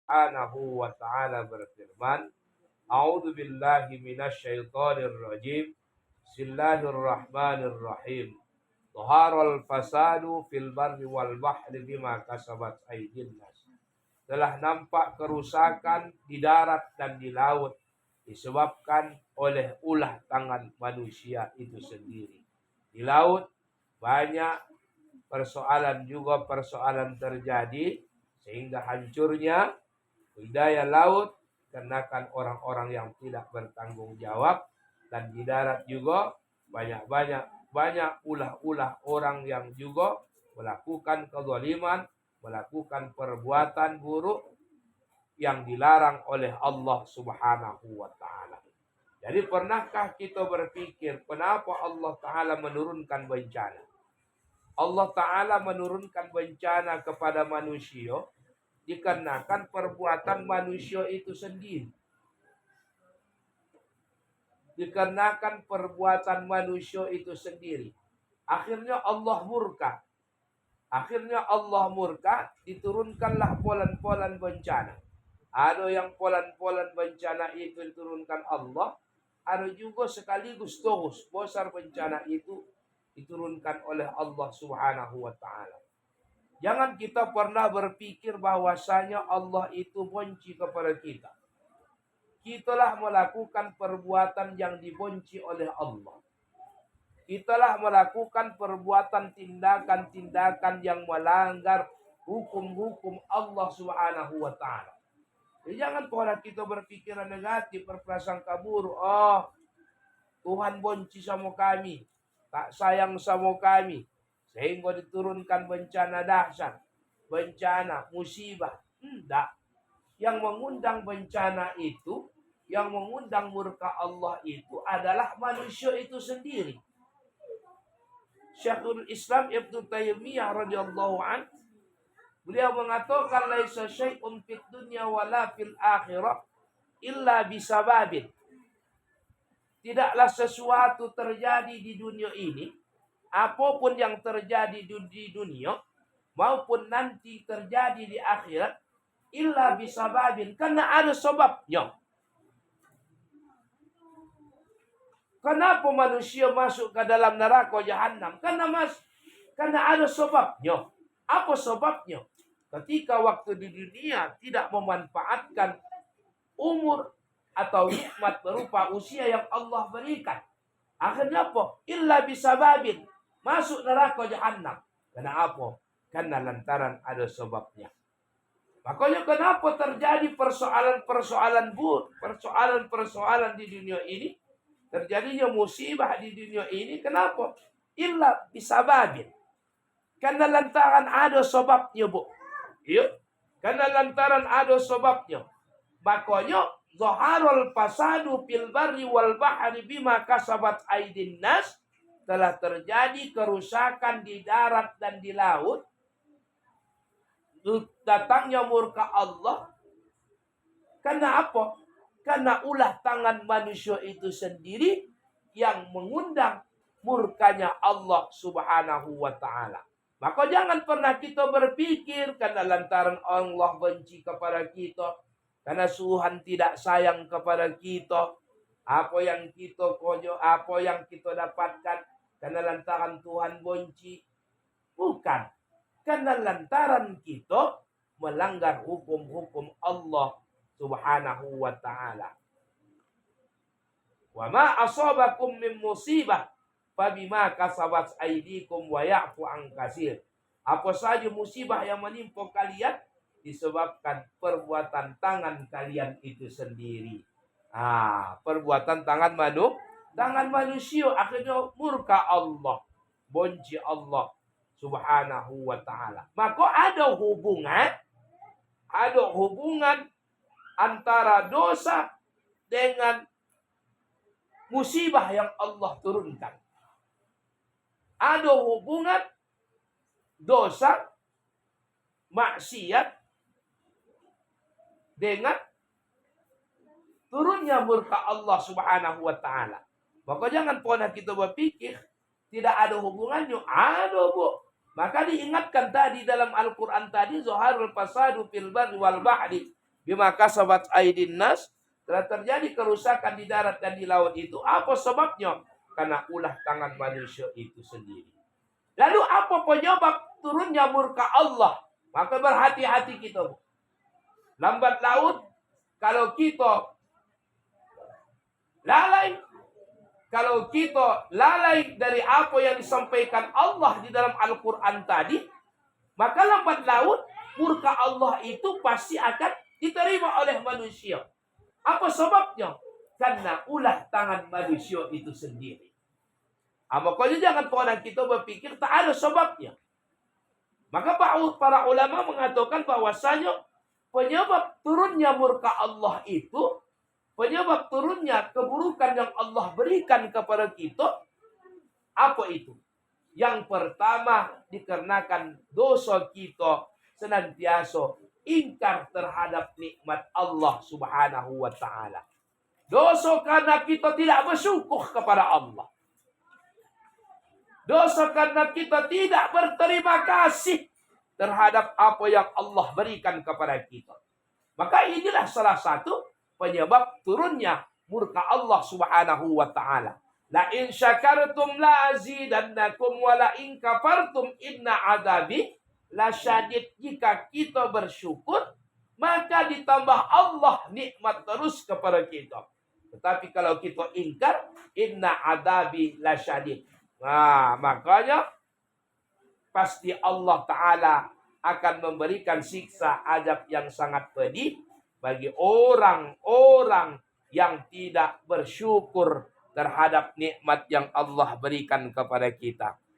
Subhanahu wa ta'ala berfirman, A'udzu billahi minasyaitonir rajim. Bismillahirrahmanirrahim. Dhaharal fasadu fil barri wal bahri bima kasabat aydin nas. Telah nampak kerusakan di darat dan di laut disebabkan oleh ulah tangan manusia itu sendiri. Di laut banyak persoalan terjadi sehingga hancurnya budaya laut dikarenakan orang-orang yang tidak bertanggung jawab, dan di darat juga banyak ulah-ulah orang yang juga melakukan kezaliman, melakukan perbuatan buruk yang dilarang oleh Allah Subhanahu wa taala. Jadi pernahkah kita berpikir kenapa Allah taala menurunkan bencana? Allah taala menurunkan bencana kepada manusia dikarenakan perbuatan manusia itu sendiri. Dikarenakan perbuatan manusia itu sendiri. Akhirnya Allah murka. Diturunkanlah polan-polan bencana. Ada yang polan-polan bencana itu diturunkan Allah. Ada juga sekaligus terus besar bencana itu diturunkan oleh Allah Subhanahu wa ta'ala. Jangan kita pernah berpikir bahwasanya Allah itu benci kepada kita. Kitalah melakukan perbuatan yang dibenci oleh Allah. Kitalah melakukan perbuatan tindakan-tindakan yang melanggar hukum-hukum Allah Subhanahu wa ta'ala. Jadi jangan pernah kita berpikiran negatif, berprasangka buruk. Oh, Tuhan benci sama kami, tak sayang sama kami, sehingga diturunkan bencana dahsyat, bencana, musibah. Tidak. Yang mengundang bencana itu, yang mengundang murka Allah itu adalah manusia itu sendiri. Syekhul Islam Ibnu Taimiyah radhiyallahu an, beliau mengatakan laisa syai'un fid dunya wala fil akhirah illa bisababin. Tidaklah sesuatu terjadi di dunia ini, apapun yang terjadi di dunia maupun nanti terjadi di akhirat, illa bisababin, karena ada sebabnya. Kenapa manusia masuk ke dalam neraka jahanam? Karena ada sebabnya. Apa sebabnya? Ketika waktu di dunia tidak memanfaatkan umur atau nikmat berupa usia yang Allah berikan. Akhirnya apa? Illa bisababin. Masuk neraka jahanam. Karena apa? Karena lantaran ada sebabnya. Makanya kenapa terjadi persoalan di dunia ini? Terjadinya musibah di dunia ini, kenapa? Illa bisababin. Karena lantaran ada sebabnya, Bu. Ya? Karena lantaran ada sebabnya. Makanya zaharul fasadu fil barri wal bahri bima kasabat aydin nas, telah terjadi kerusakan di darat dan di laut. Datangnya murka Allah. Karena apa? Karena ulah tangan manusia itu sendiri yang mengundang murkanya Allah Subhanahu wa ta'ala. Maka jangan pernah kita berpikir karena lantaran Allah benci kepada kita, karena Tuhan tidak sayang kepada kita, apa yang kita dapatkan karena lantaran Tuhan benci. Bukan. Karena lantaran kita melanggar hukum-hukum Allah Subhanahu wa ta'ala. Wa ma asabakum min musibah fabima kasabat aydikum wa ya'fu an katsir. Apa saja musibah yang menimpa kalian disebabkan perbuatan tangan kalian itu sendiri. Perbuatan tangan manusia akhirnya murka Allah, benci Allah Subhanahu wa ta'ala. Maka ada hubungan antara dosa dengan musibah yang Allah turunkan. Ada hubungan dosa, maksiat dengan turunnya murka Allah Subhanahu wa ta'ala. Maka jangan pernah kita berpikir tidak ada hubungannya. Ada, Bu. Maka diingatkan tadi dalam Al-Quran tadi, zaharul fasadu fil barri wal bahri bima kasabat aydin nas, telah terjadi kerusakan di darat dan di laut itu. Apa sebabnya? Karena ulah tangan manusia itu sendiri. Lalu apa penyebab turunnya murka Allah? Maka berhati-hati kita. Lambat laut, kalau kita lalai, dari apa yang disampaikan Allah di dalam Al-Quran tadi, maka lambat laut murka Allah itu pasti akan diterima oleh manusia. Apa sebabnya? Karena ulah tangan manusia itu sendiri. Makanya jangan pernah kita berpikir tak ada sebabnya. Maka para ulama mengatakan bahwasanya penyebab turunnya murka Allah itu, penyebab turunnya keburukan yang Allah berikan kepada kita, apa itu? Yang pertama, dikarenakan dosa kita senantiasa ingkar terhadap nikmat Allah Subhanahu wa ta'ala. Dosa karena kita tidak bersyukur kepada Allah. Dosa karena kita tidak berterima kasih terhadap apa yang Allah berikan kepada kita. Maka inilah salah satu penyebab turunnya murka Allah Subhanahu wa ta'ala. La in syakartum la azidannakum wa la in kafartum inna adabi lasyadid. Jika kita bersyukur, maka ditambah Allah nikmat terus kepada kita. Tetapi kalau kita ingkar, inna adabi lasyadid. Nah, makanya pasti Allah Ta'ala akan memberikan siksa azab yang sangat pedih bagi orang-orang yang tidak bersyukur terhadap nikmat yang Allah berikan kepada kita.